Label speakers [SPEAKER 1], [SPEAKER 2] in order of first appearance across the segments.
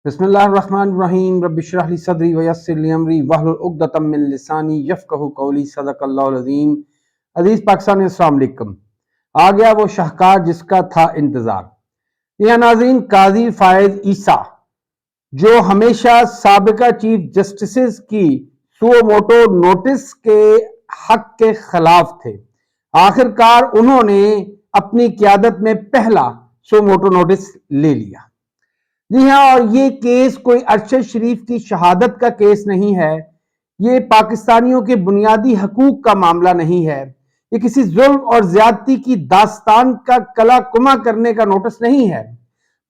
[SPEAKER 1] بسم اللہ الرحمن الرحیم رب اشرح لی صدری ویسر لی امری واحلل عقدۃ من لسانی یفقہوا قولی صدق اللہ العظیم۔ عزیز پاکستانی، السلام علیکم۔ آ گیا وہ شاہکار جس کا تھا انتظار۔ یہ ناظرین، قاضی فائز عیسیٰ جو ہمیشہ سابقہ چیف جسٹسز کی سو موٹو نوٹس کے حق کے خلاف تھے، آخرکار انہوں نے اپنی قیادت میں پہلا سو موٹو نوٹس لے لیا۔ جی ہاں، اور یہ کیس کوئی ارشد شریف کی شہادت کا کیس نہیں ہے، یہ پاکستانیوں کے بنیادی حقوق کا معاملہ نہیں ہے، یہ کسی ظلم اور زیادتی کی داستان کا کلا کما کرنے کا نوٹس نہیں ہے،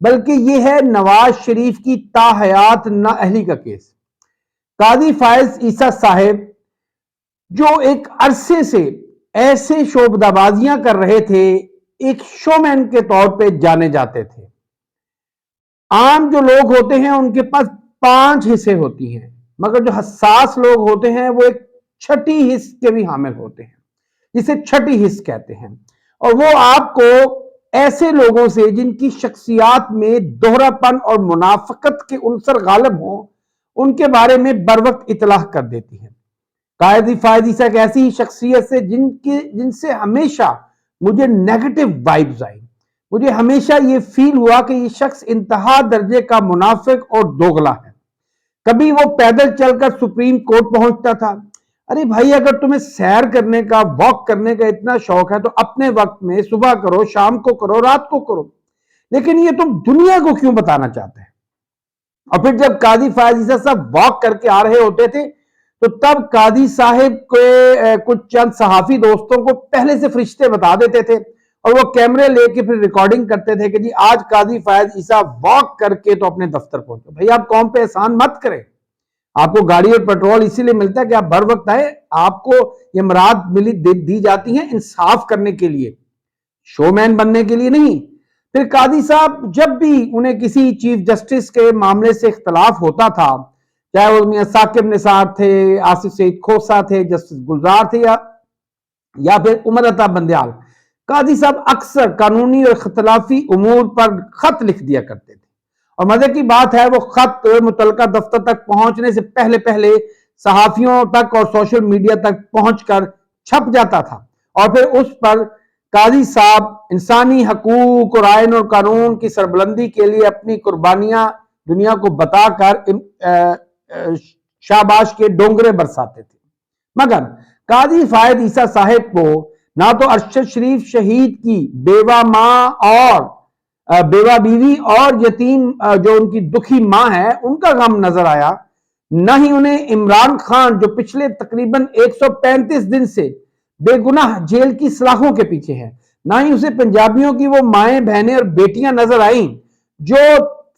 [SPEAKER 1] بلکہ یہ ہے نواز شریف کی تاحیات نااہلی کا کیس۔ قاضی فائز عیسیٰ صاحب جو ایک عرصے سے ایسے شعبدہ بازیاں کر رہے تھے، ایک شومین کے طور پہ جانے جاتے تھے۔ عام جو لوگ ہوتے ہیں ان کے پاس 5 حصے ہوتی ہیں، مگر جو حساس لوگ ہوتے ہیں وہ ایک چھٹی حص کے بھی حامل ہوتے ہیں، جسے چھٹی حص کہتے ہیں، اور وہ آپ کو ایسے لوگوں سے جن کی شخصیات میں دوہرا پن اور منافقت کے عنصر غالب ہوں، ان کے بارے میں بروقت اطلاع کر دیتی ہے۔ قاضی فائز عیسیٰ ایک ایسی شخصیت سے جن سے ہمیشہ مجھے نیگیٹو وائبز آئی، مجھے ہمیشہ یہ فیل ہوا کہ یہ شخص انتہا درجے کا منافق اور دوغلا ہے۔ کبھی وہ پیدل چل کر سپریم کورٹ پہنچتا تھا۔ ارے بھائی، اگر تمہیں سیر کرنے کا، واک کرنے کا اتنا شوق ہے تو اپنے وقت میں صبح کرو، شام کو کرو، رات کو کرو، لیکن یہ تم دنیا کو کیوں بتانا چاہتے ہیں؟ اور پھر جب قاضی فائز عیسیٰ صاحب واک کر کے آ رہے ہوتے تھے تو تب قاضی صاحب کے کچھ چند صحافی دوستوں کو پہلے سے فرشتے بتا دیتے تھے، اور وہ کیمرے لے کے پھر ریکارڈنگ کرتے تھے کہ جی آج قاضی فائز عیسیٰ واک کر کے تو اپنے دفتر پہنچے۔ بھائی، آپ قوم پہ احسان مت کریں، آپ کو گاڑی اور پیٹرول اسی لیے ملتا ہے کہ آپ بر وقت آئے، آپ کو یہ مراد دی جاتی ہیں انصاف کرنے کے لیے، شو مین بننے کے لیے نہیں۔ پھر قاضی صاحب جب بھی انہیں کسی چیف جسٹس کے معاملے سے اختلاف ہوتا تھا، چاہے وہ میاں ثاقب نثار تھے، آصف سعید کھوسہ تھے، جسٹس گلزار تھے، یا پھر عمر عطا بندیال، قاضی صاحب اکثر قانونی اور اختلافی امور پر خط لکھ دیا کرتے تھے، اور مزے کی بات ہے وہ خط متعلقہ دفتر تک پہنچنے سے پہلے صحافیوں تک اور سوشل میڈیا تک پہنچ کر چھپ جاتا تھا، اور پھر اس پر قاضی صاحب انسانی حقوق اور آئین اور قانون کی سربلندی کے لیے اپنی قربانیاں دنیا کو بتا کر شاباش کے ڈونگرے برساتے تھے۔ مگر قاضی فائز عیسیٰ صاحب کو نہ تو ارشد شریف شہید کی بیوہ ماں اور بیوہ بیوی اور یتیم جو ان کی دکھی ماں ہے ان کا غم نظر آیا، نہ ہی انہیں عمران خان جو پچھلے تقریباً 135 دن سے بے گناہ جیل کی سلاخوں کے پیچھے ہے، نہ ہی اسے پنجابیوں کی وہ مائیں بہنیں اور بیٹیاں نظر آئیں جو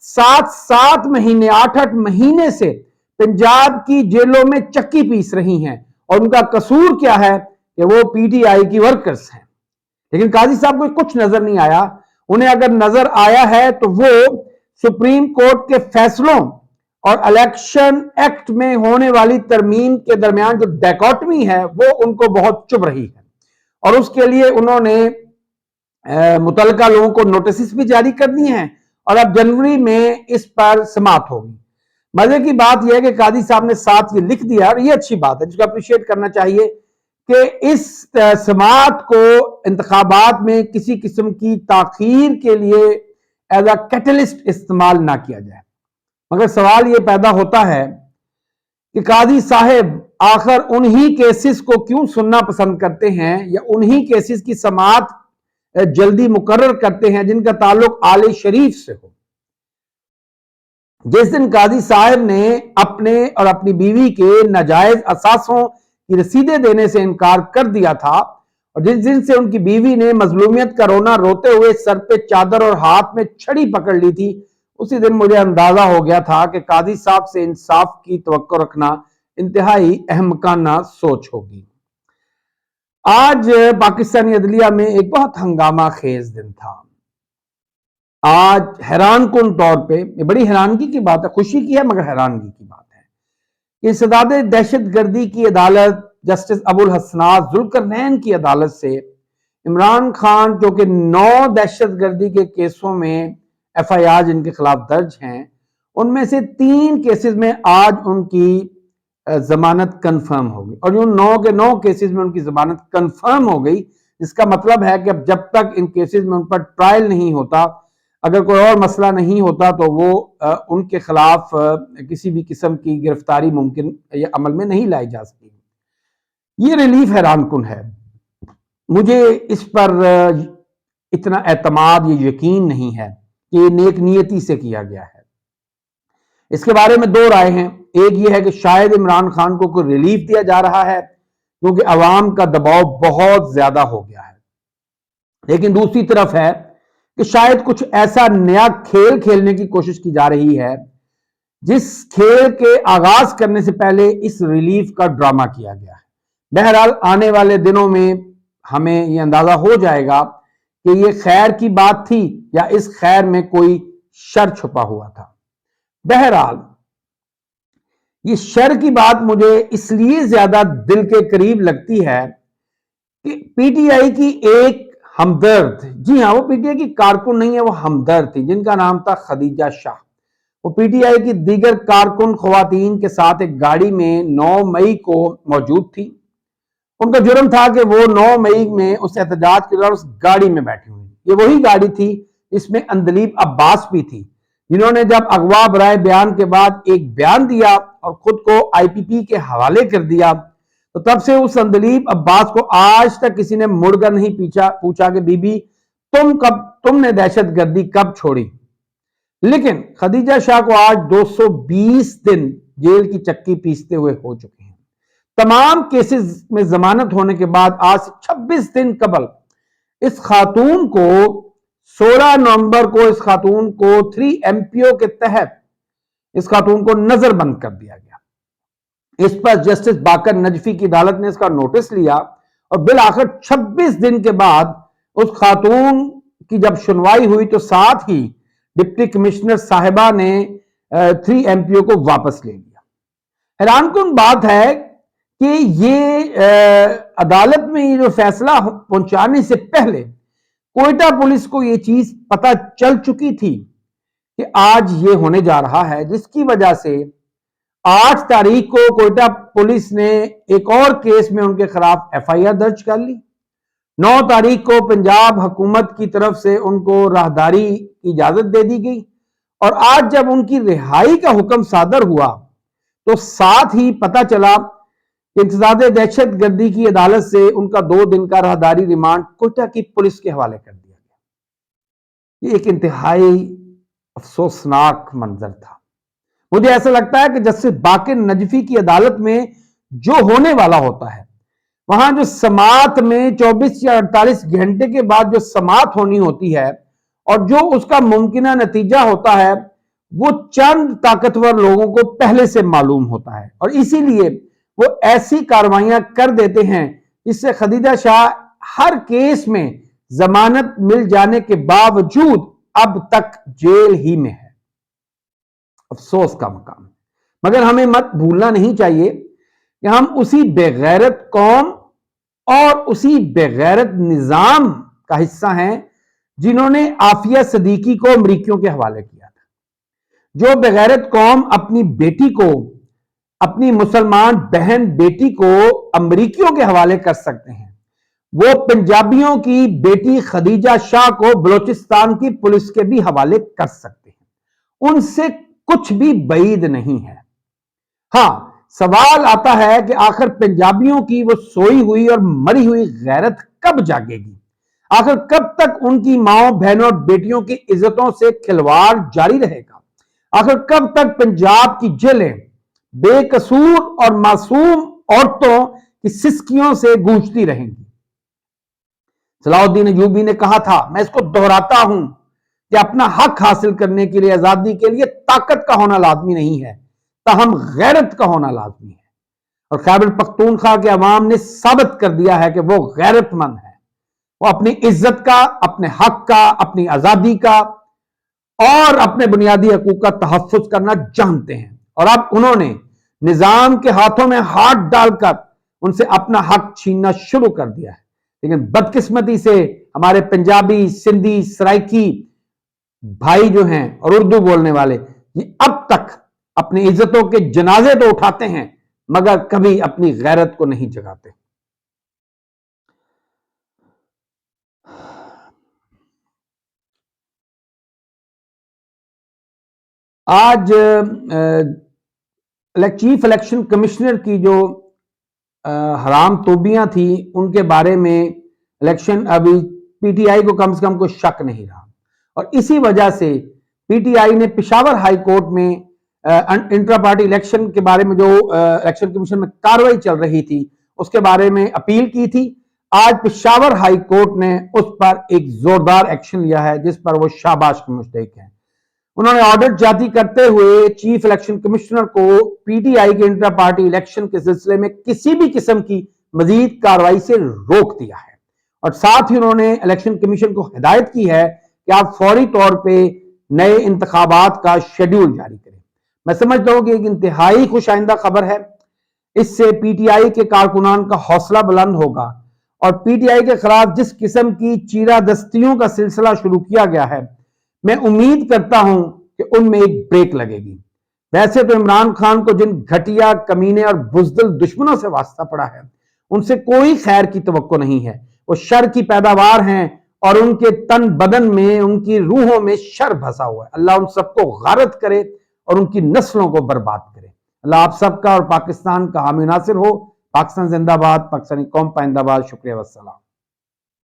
[SPEAKER 1] 7 مہینے 8 مہینے سے پنجاب کی جیلوں میں چکی پیس رہی ہیں، اور ان کا قصور کیا ہے کہ وہ پی ٹی آئی کی ورکرز ہیں۔ لیکن قاضی صاحب کو کچھ نظر نہیں آیا۔ انہیں اگر نظر آیا ہے تو وہ سپریم کورٹ کے فیصلوں اور الیکشن ایکٹ میں ہونے والی ترمیم کے درمیان جو ڈیکوٹمی ہے وہ ان کو بہت چبھ رہی ہے، اور اس کے لیے انہوں نے متعلقہ لوگوں کو نوٹسز بھی جاری کر دی ہیں، اور اب جنوری میں اس پر سماعت ہوگی۔ مزے کی بات یہ ہے کہ قاضی صاحب نے ساتھ یہ لکھ دیا، اور یہ اچھی بات ہے جس کو اپریشیٹ کرنا چاہیے، کہ اس سماعت کو انتخابات میں کسی قسم کی تاخیر کے لیے ایز اے کیٹلسٹ استعمال نہ کیا جائے۔ مگر سوال یہ پیدا ہوتا ہے کہ قاضی صاحب آخر انہی کیسز کو کیوں سننا پسند کرتے ہیں، یا انہی کیسز کی سماعت جلدی مقرر کرتے ہیں جن کا تعلق آل شریف سے ہو۔ جس دن قاضی صاحب نے اپنے اور اپنی بیوی کے ناجائز اثاثوں کی رسیدیں دینے سے انکار کر دیا تھا، اور جس دن سے ان کی بیوی نے مظلومیت کا رونا روتے ہوئے سر پہ چادر اور ہاتھ میں چھڑی پکڑ لی تھی، اسی دن مجھے اندازہ ہو گیا تھا کہ قاضی صاحب سے انصاف کی توقع رکھنا انتہائی احمقانہ سوچ ہوگی۔ آج پاکستانی عدلیہ میں ایک بہت ہنگامہ خیز دن تھا۔ آج حیران کن طور پہ، یہ بڑی حیرانگی کی بات ہے، خوشی کی ہے مگر حیرانگی کی بات ہے، کہ سداد دہشت گردی کی عدالت جسٹس ابو الحسنات ذوالقرنین کی عدالت سے عمران خان جو کہ 9 دہشت گردی کے کیسوں میں ایف آئی آر جن کے خلاف درج ہیں، ان میں سے 3 کیسز میں آج ان کی ضمانت کنفرم ہو گئی، اور جو 9 کے 9 کیسز میں ان کی ضمانت کنفرم ہو گئی، اس کا مطلب ہے کہ اب جب تک ان کیسز میں ان پر ٹرائل نہیں ہوتا، اگر کوئی اور مسئلہ نہیں ہوتا، تو وہ ان کے خلاف کسی بھی قسم کی گرفتاری ممکن یا عمل میں نہیں لائی جا سکتی۔ یہ ریلیف حیران کن ہے، مجھے اس پر اتنا اعتماد یا یقین نہیں ہے کہ یہ نیک نیتی سے کیا گیا ہے۔ اس کے بارے میں 2 رائے ہیں، ایک یہ ہے کہ شاید عمران خان کو کوئی ریلیف دیا جا رہا ہے کیونکہ عوام کا دباؤ بہت زیادہ ہو گیا ہے، لیکن دوسری طرف ہے کہ شاید کچھ ایسا نیا کھیل کھیلنے کی کوشش کی جا رہی ہے جس کھیل کے آغاز کرنے سے پہلے اس ریلیف کا ڈرامہ کیا گیا ہے۔ بہرحال آنے والے دنوں میں ہمیں یہ اندازہ ہو جائے گا کہ یہ خیر کی بات تھی یا اس خیر میں کوئی شر چھپا ہوا تھا۔ بہرحال یہ شر کی بات مجھے اس لیے زیادہ دل کے قریب لگتی ہے کہ پی ٹی آئی کی ایک ہمدرد، جی ہاں، وہ پی ٹی آئی کی کارکن نہیں ہے، وہ ہمدرد تھی، جن کا نام تھا خدیجہ شاہ۔ وہ پی ٹی آئی کی دیگر کارکن خواتین کے ساتھ ایک گاڑی میں 9 مئی کو موجود تھی۔ ان کا جرم تھا کہ وہ 9 مئی میں اس احتجاج کے دوران اس گاڑی میں بیٹھی ہوئی۔ یہ وہی گاڑی تھی جس میں اندلیب عباس بھی تھی، جنہوں نے جب اغوا برائے بیان کے بعد ایک بیان دیا اور خود کو آئی پی پی کے حوالے کر دیا، تو تب سے اس اندلیب عباس کو آج تک کسی نے مڑ کر نہیں پوچھا کہ بی بی تم نے دہشت گردی کب چھوڑی۔ لیکن خدیجہ شاہ کو آج 220 دن جیل کی چکی پیستے ہوئے ہو چکے ہیں۔ تمام کیسز میں ضمانت ہونے کے بعد آج سے 26 دن قبل اس خاتون کو 16 نومبر کو اس خاتون کو 3 MPO کے تحت اس خاتون کو نظر بند کر دیا گیا۔ اس پر جسٹس باقر نجفی کی عدالت نے اس کا نوٹس لیا اور بالآخر 26 دن کے بعد اس خاتون کی جب سنوائی ہوئی تو ساتھ ہی ڈپٹی کمشنر صاحبہ نے 3 MPO کو واپس لے لیا۔ حیران کن بات ہے کہ یہ عدالت میں یہ جو فیصلہ پہنچانے سے پہلے کوئٹہ پولیس کو یہ چیز پتہ چل چکی تھی کہ آج یہ ہونے جا رہا ہے، جس کی وجہ سے 8 تاریخ کو کوئٹہ پولیس نے ایک اور کیس میں ان کے خلاف FIR درج کر لی۔ 9 تاریخ کو پنجاب حکومت کی طرف سے ان کو راہداری کی اجازت دے دی گئی، اور آج جب ان کی رہائی کا حکم صادر ہوا تو ساتھ ہی پتہ چلا کہ انسداد دہشت گردی کی عدالت سے ان کا 2 دن کا راہداری ریمانڈ کوئٹہ کی پولیس کے حوالے کر دیا گیا۔ یہ ایک انتہائی افسوسناک منظر تھا۔ مجھے ایسا لگتا ہے کہ جسٹس باقر نجفی کی عدالت میں جو ہونے والا ہوتا ہے، وہاں جو سماعت میں 24 یا 48 گھنٹے کے بعد جو سماعت ہونی ہوتی ہے اور جو اس کا ممکنہ نتیجہ ہوتا ہے، وہ چند طاقتور لوگوں کو پہلے سے معلوم ہوتا ہے، اور اسی لیے وہ ایسی کارروائیاں کر دیتے ہیں جس سے خدیجہ شاہ ہر کیس میں ضمانت مل جانے کے باوجود اب تک جیل ہی میں ہے۔ افسوس کا مقام، مگر ہمیں مت بھولنا نہیں چاہیے کہ ہم اسی بے غیرت قوم اور اسی بے غیرت نظام کا حصہ ہیں جنہوں نے عافیہ صدیقی کو امریکیوں کے حوالے کیا تھا۔ جو بے غیرت قوم اپنی بیٹی کو، اپنی مسلمان بہن بیٹی کو امریکیوں کے حوالے کر سکتے ہیں، وہ پنجابیوں کی بیٹی خدیجہ شاہ کو بلوچستان کی پولیس کے بھی حوالے کر سکتے ہیں۔ ان سے کچھ بھی بعید نہیں ہے۔ ہاں، سوال آتا ہے کہ آخر پنجابیوں کی وہ سوئی ہوئی اور مری ہوئی غیرت کب جاگے گی؟ آخر کب تک ان کی ماؤں، بہنوں اور بیٹیوں کی عزتوں سے کھلواڑ جاری رہے گا؟ آخر کب تک پنجاب کی جیلیں بے قصور اور معصوم عورتوں کی سسکیوں سے گونجتی رہیں گی؟ صلاح الدین ایوبی نے کہا تھا، میں اس کو دہراتا ہوں کہ اپنا حق حاصل کرنے کے لیے، آزادی کے لیے طاقت کا ہونا لازمی نہیں ہے، تاہم غیرت کا ہونا لازمی ہے۔ اور خیبر پختونخوا کے عوام نے ثابت کر دیا ہے کہ وہ غیرت مند ہے، وہ اپنی عزت کا، اپنے حق کا، اپنی آزادی کا اور اپنے بنیادی حقوق کا تحفظ کرنا جانتے ہیں، اور اب انہوں نے نظام کے ہاتھوں میں ہاتھ ڈال کر ان سے اپنا حق چھیننا شروع کر دیا ہے۔ لیکن بدقسمتی سے ہمارے پنجابی، سندھی، سرائکی بھائی جو ہیں اور اردو بولنے والے، یہ اب تک اپنی عزتوں کے جنازے تو اٹھاتے ہیں مگر کبھی اپنی غیرت کو نہیں جگاتے۔ آج چیف الیکشن کمشنر کی جو حرام توبیاں تھیں ان کے بارے میں الیکشن ابھی پی ٹی آئی کو کم سے کم کوئی شک نہیں رہا، اور اسی وجہ سے پی ٹی آئی نے پشاور ہائی کورٹ میں انٹرا پارٹی الیکشن کے بارے میں جو الیکشن کمیشن میں کارروائی چل رہی تھی اس کے بارے میں اپیل کی تھی۔ آج پشاور ہائی کورٹ نے اس پر ایک زوردار ایکشن لیا ہے جس پر وہ شاباش کے مستحق ہیں۔ انہوں نے آرڈر جاری کرتے ہوئے چیف الیکشن کمشنر کو پی ٹی آئی کے انٹرا پارٹی الیکشن کے سلسلے میں کسی بھی قسم کی مزید کارروائی سے روک دیا ہے، اور ساتھ ہی انہوں نے الیکشن کمیشن کو ہدایت کی ہے کہ آپ فوری طور پہ نئے انتخابات کا شیڈول جاری کریں۔ میں سمجھتا ہوں کہ ایک انتہائی خوش آئندہ خبر ہے، اس سے پی ٹی آئی کے کارکنان کا حوصلہ بلند ہوگا، اور پی ٹی آئی کے خلاف جس قسم کی چیرہ دستیوں کا سلسلہ شروع کیا گیا ہے میں امید کرتا ہوں کہ ان میں ایک بریک لگے گی۔ ویسے تو عمران خان کو جن گھٹیا کمینے اور بزدل دشمنوں سے واسطہ پڑا ہے ان سے کوئی خیر کی توقع نہیں ہے، وہ شر کی پیداوار ہیں اور ان کے تن بدن میں ان کی روحوں میں شر بھسا ہوا ہے۔ اللہ ان سب کو غارت کرے اور ان کی نسلوں کو برباد کرے۔ اللہ آپ سب کا اور پاکستان کا حامی ناصر ہو۔ پاکستان زندہ باد، پاکستانی قوم پائندہ باد۔ شکریہ والسلام۔